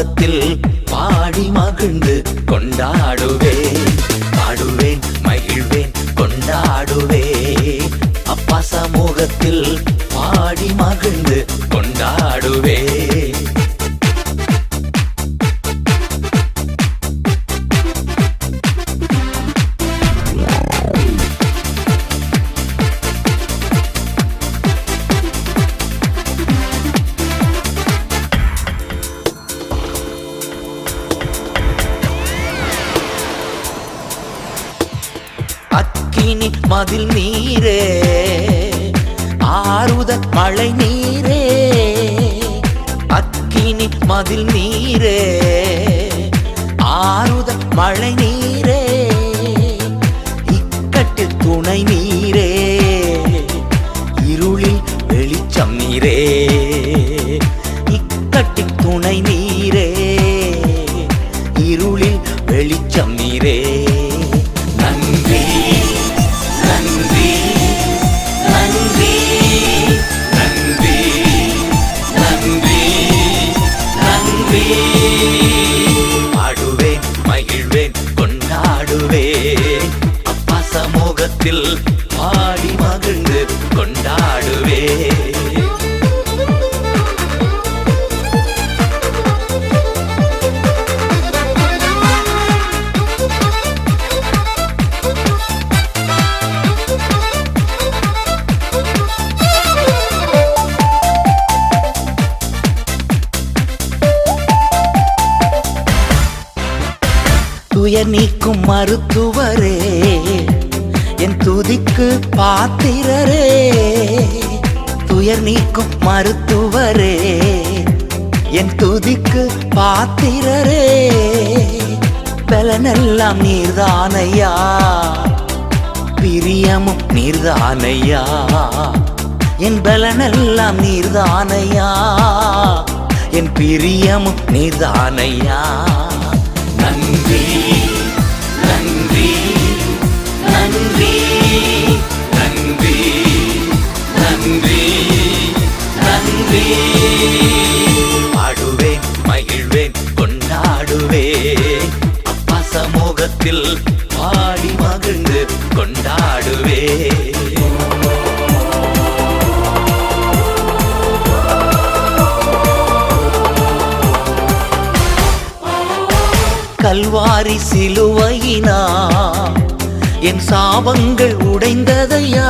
சமூகத்தில் பாடி மகிழ்ந்து கொண்டாடுவேன். பாடுவேன், மகிழ்வேன், கொண்டாடுவேன். அப்பா சமூகத்தில் பாடி மகிழ்ந்து கொண்டாடுவேன். அக்கினி மதில் நீரே, ஆறுதல் மழை நீரே. அக்கினி மதில் நீரே, ஆறுதல் மழை நீரே. இக்கட்டில் துணை நீரே, இருளில் வெளிச்சம் நீரே. இக்கட்டில் துணை நீரே, இருளில் வெளிச்சம் நீரே. நன்றி நன்றி நன்றி நன்றி நன்றி நன்றி. பாடுவேன், மகிழ்வேன், கொண்டாடுவேன். அப்பா சமூகத்தில் பாடி மகிழ்ந்து கொண்டாடுவேன். துயர் நீக்கும் மருத்துவரே, என் துதிக்கு பாத்திரரே. துயர் நீக்கும் மருத்துவரே, என் துதிக்கு பாத்திரரே. பலனெல்லாம் நீர்தானையா, பிரியமும் நீர்தானையா. என் பலனெல்லாம் நீர்தானையா, என் பிரியமும் நீர்தானையா. நன்றி நன்றி நன்றி நன்றி நன்றி நன்றி. பாடுவேன், மகிழ்வேன், கொண்டாடுவேன். அப்பா சமூகத்தில் பாடி மகிழ்ந்து கொண்டாடுவேன். கல்வாரி சிலுவையினா என் சாபங்கள் உடைந்ததையா.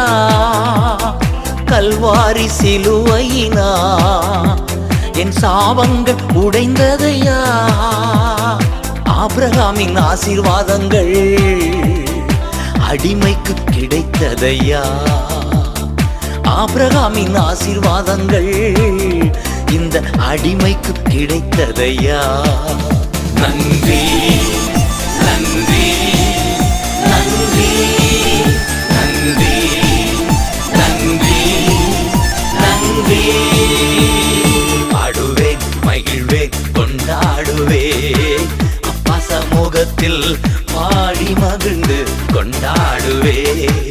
கல்வாரி சிலுவையினா என் சாபங்கள் உடைந்ததையா. ஆபிரகாமின் ஆசீர்வாதங்கள் அடிமைக்கு கிடைத்ததையா. ஆபிரகாமின் ஆசீர்வாதங்கள் இந்த அடிமைக்கு கிடைத்ததையா. நன்றி நன்றி நன்றி நன்றி நன்றி நன்றி. பாடுவேன், மகிழ்வேன், கொண்டாடுவேன். அப்பா சமூகத்தில் பாடி மகிழ்ந்து கொண்டாடுவேன்.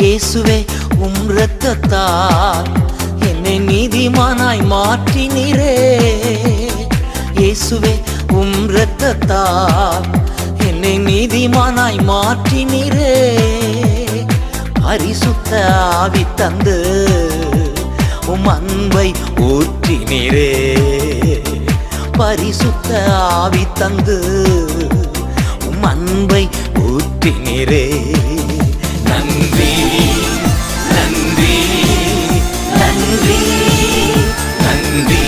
இயேசுவே, உம் இரத்தத்தால் என்னை நீதிமானாய் மாற்றினீரே. இயேசுவே, உம் இரத்தத்தால் என்னை நீதிமானாய் மாற்றினீரே. பரிசுத்த ஆவி தந்து உம் அன்பை ஊற்றினீரே. பரிசுத்த ஆவி தந்து உம் அன்பை ஊற்றினீரே. நன்றி நன்றி நன்றி நன்றி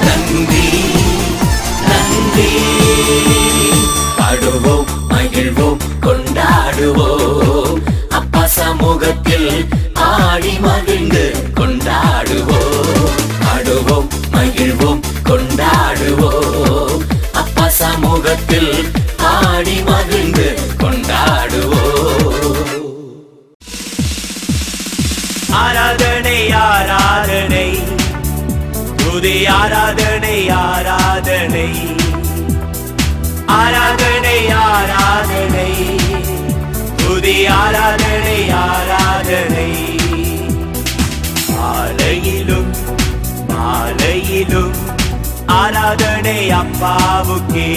நன்றி நன்றி. பாடுவோம், மகிழ்வோம், கொண்டாடுவோம். அப்பா சமூகத்தில் ஆடி மகிழ்ந்து கொண்டாடுவோம். பாடுவோம், மகிழ்வோம், கொண்டாடுவோம். அப்பா சமூகத்தில் ஆடி மகிழ்ந்து கொண்டாடுவோம். ஆராதனை ஆராதனை, துதி ஆராதனை ஆராதனை, ஆராதனை ஆராதனை, துதி ஆராதனை ஆராதனை. மாலையிலும் மாலையிலும் ஆராதனை அப்பாவுக்கே,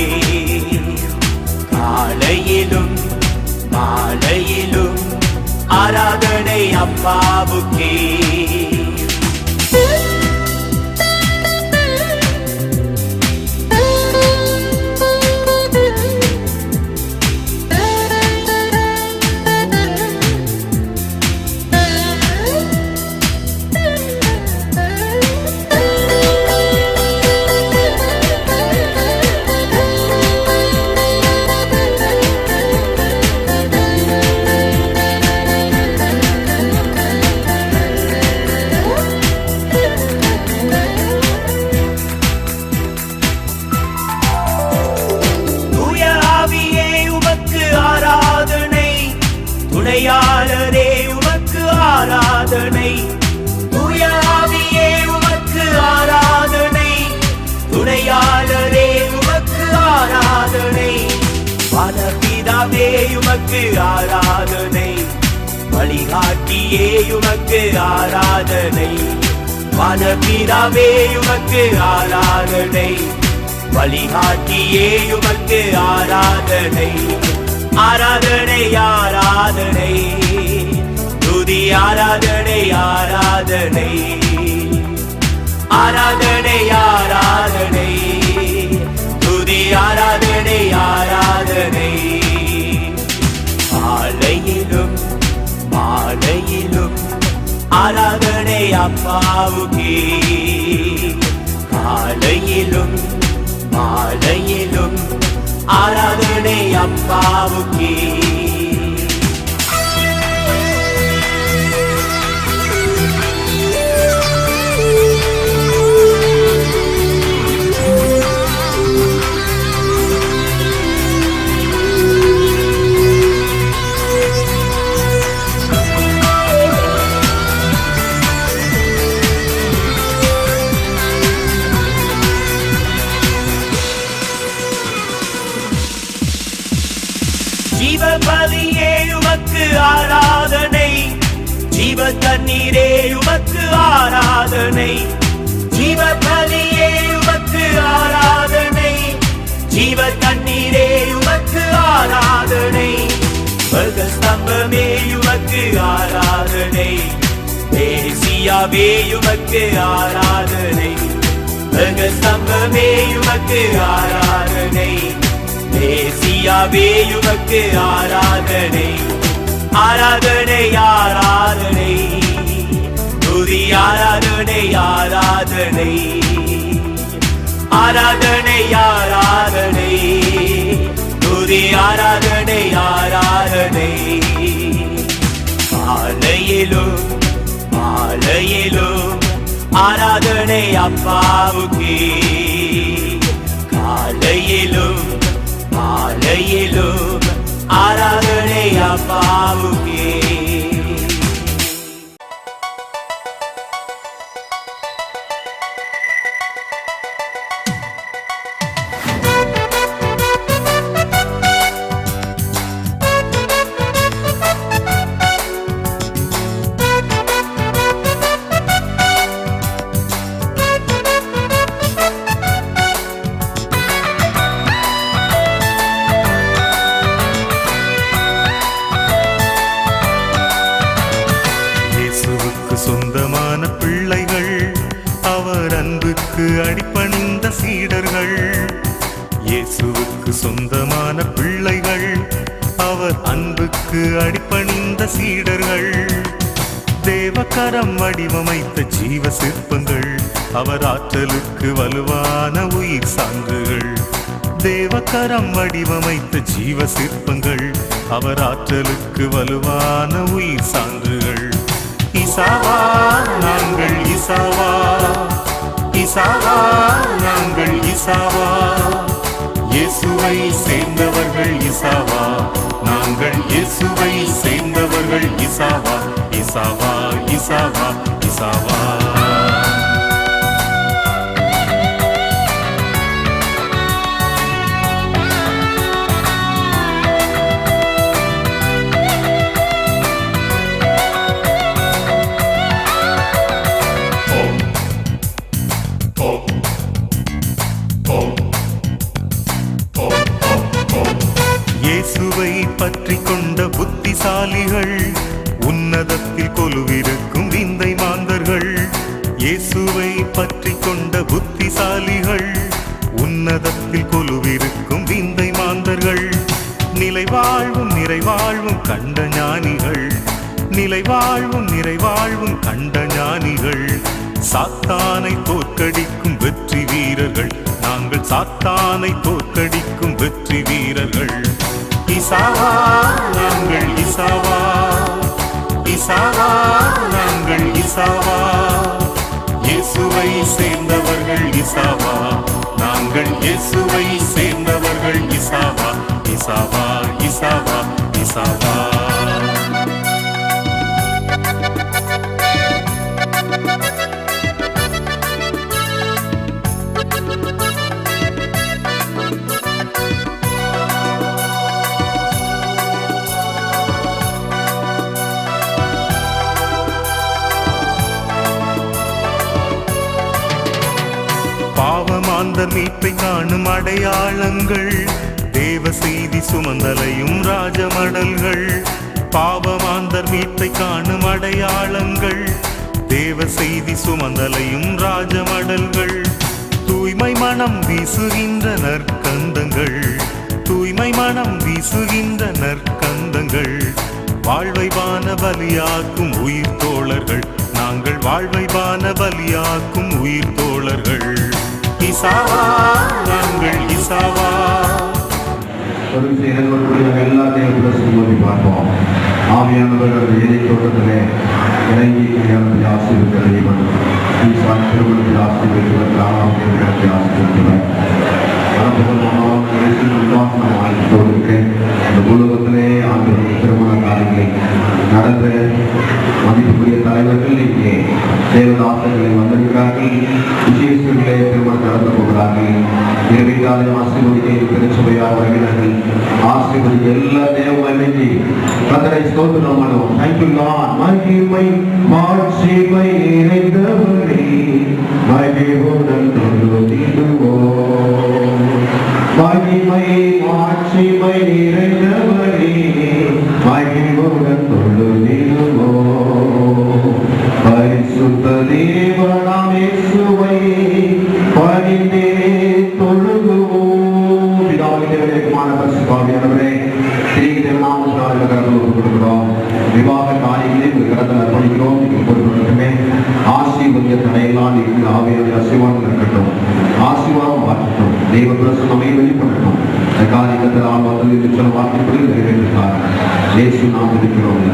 காலையிலும் மாலையிலும் ஆராதனை அப்பாவுக்கே. துணையாளரே உமக்கு ஆராதனை, தூய ஆவியே உமக்கு ஆராதனை, துணையாளரே உமக்கு ஆராதனை. பரபிதாவே உமக்கு ஆராதனை, வழிகாட்டியே உமக்கு ஆராதனை. பரபிதாவே உமக்கு ஆராதனை, வழிகாட்டியே உமக்கு ஆராதனை. ஆராதனை ஆராதனை, துதி ஆராதனை ஆராதனை. ஆராதனை ஆராதனை, துதி ஆராதனை ஆராதனை. மாலையிலும் மாலையிலும் ஆராதனை அப்பாவுக்கே, காலையிலும் மாலையிலும் ஆராதனை அப்பாவுக்கே. ஜீவபலியே உமக்கு ஆராதனை, ஜீவ தண்ணீரே உமக்கு ஆராதனை. ஜீவபலியே உமக்கு ஆராதனை, ஜீவ தண்ணீரே உமக்கு ஆராதனை. ஸ்தம்பமே உமக்கு ஆராதனை, மேசியாவே உமக்கு ஆராதனை. ஸ்தம்பமே உமக்கு ஆராதனை, மேசியாவே உமக்கு ஆராதனை. ஆராதனை ஆராதனை, துதி ஆராதனை ஆராதனை. ஆராதனை ஆராதனை, துதி ஆராதனை ஆராதனை. மாலையிலும் மாலையிலும் ஆராதனை அப்பாவுக்கே, காலையிலும் மாலையிலும் ஆராதனை அப்பாவுக்கே. சொந்தமான பிள்ளைகள், அவர் அன்புக்கு அடிபணிந்த சீடர்கள். இயேசுவுக்கு சொந்தமான பிள்ளைகள், அவர் அன்புக்கு அடிபணிந்த சீடர்கள். தேவக்கரம் வடிவமைத்த ஜீவ சிற்பங்கள், அவர் ஆற்றலுக்கு வலுவான உயிர் சான்றுகள். தேவக்கரம் வடிவமைத்த ஜீவ சிற்பங்கள், அவர் ஆற்றலுக்கு வலுவான உயிர் சான்றுகள். இசாவா நாங்கள் இசாவா, இசாவா நாங்கள் இசாவா. இயேசுவை சேர்ந்தவர்கள் இசாவா, நாங்கள் இயேசுவை சேர்ந்தவர்கள் இசாவா. இசாவா இசாவா இசாவா. இயேசுவை பற்றி கொண்ட புத்திசாலிகள், உன்னதத்தில் கொலுவிருக்கும் விந்தை மாந்தர்கள். இயேசுவை பற்றி கொண்ட புத்திசாலிகள், உன்னதத்தில் கொலுவிருக்கும் விந்தை மாந்தர்கள். நிலைவாழ்வும் நிறைவாழ்வும் கண்ட ஞானிகள், நிலைவாழ்வும் நிறைவாழ்வும் கண்ட ஞானிகள். சாத்தானை தோற்கடிக்கும் வெற்றி வீரர்கள், நாங்கள் சாத்தானை தோற்கடிக்கும் வெற்றி வீரர்கள். இசாவா நாங்கள் இசாவா, இசாவா நாங்கள் இசாவா. இயேசுவை சேர்ந்தவர்கள் இசாவா, நாங்கள் இயேசுவை சேர்ந்தவர்கள் இசாவா. இசாவா இசாவா இசாவா. பாவமாந்தர் மீட்பை காணும் அடையாளங்கள், தேவ செய்தி சுமந்தலையும் ராஜமடல்கள். பாவமாந்தர் மீட்பை காணும் அடையாளங்கள், தேவ செய்தி சுமந்தலையும் ராஜமடல்கள். தூய்மை மனம் வீசுகின்ற நற்கந்தங்கள், தூய்மை மனம் வீசுகின்ற நற்கந்தங்கள். வாழ்வை வான பலியாக்கும் உயிர் தோழர்கள், நாங்கள் வாழ்வை வான பலியாக்கும் உயிர் தோழர்கள். இசாவா நாங்கள் இசாவா. எல்லா தேவதையும் பார்ப்போம். ஆவியானவர்கள் ஏழை தோட்டத்திலே இறங்கி கல்யாணத்தை ஆசீர்வதிக்கிறதை திருமணத்தில் ஆசீர்வதிக்கிறவர், ராமாவத்தை ஆசீர்வதிக்கிறவர். இந்த உலகத்திலே ஆண்டு திருமண காரியங்களை நடந்த மதிப்புக்குரிய தலைவர்கள் இங்கே தேவதாசர்களை வந்திருக்கிறார்கள். விசேஷங்களே திருமணம் நடந்து போகிறார்கள். இரவிகாலை ஆசீர்வதிக்க திருச்சபையார் உறவினர்கள் ஆசீர்வதிக்க எல்லா தேவமன்னைக்கு கர்த்தரை ஸ்தோத்திரம் பண்ணுவோம். Thank you Lord. மகிமை மாட்சிமை நிறைந்தவரே, மகிமையுடன் தொழுதிடுவோம். மகிமை மாட்சிமை நிறைந்தவரே, மகிமையுடன் தொழுதிடுவோம். பரிசுத்த தேவனாம் இயேசுவை பணிந்தே தொழுகுவோம். பிதாவின் தேவனுக்குமான பரிசுத்த ஆவியானவரே, கொடுக்கிறோம். விவாக காரியங்களை உங்கள் கரத்தில் அர்ப்பணிக்கிறோம். பொறுப்பே ஆசீர்வதிய தடையெல்லாம் நீங்கள் ஆவியானவரே ஆசீர்வாதம் இருக்கட்டும், ஆசீர்வாதம் மாற்றட்டும், தெய்வ பிரசன்னமே வெளிப்படட்டும். இந்த காரியத்தில் ஆழ்வார்கள் என்று சொல்ல வார்த்தைப்படி நிறைவேற்றுகிறார். இயேசு நாம் இருக்கிறோம்.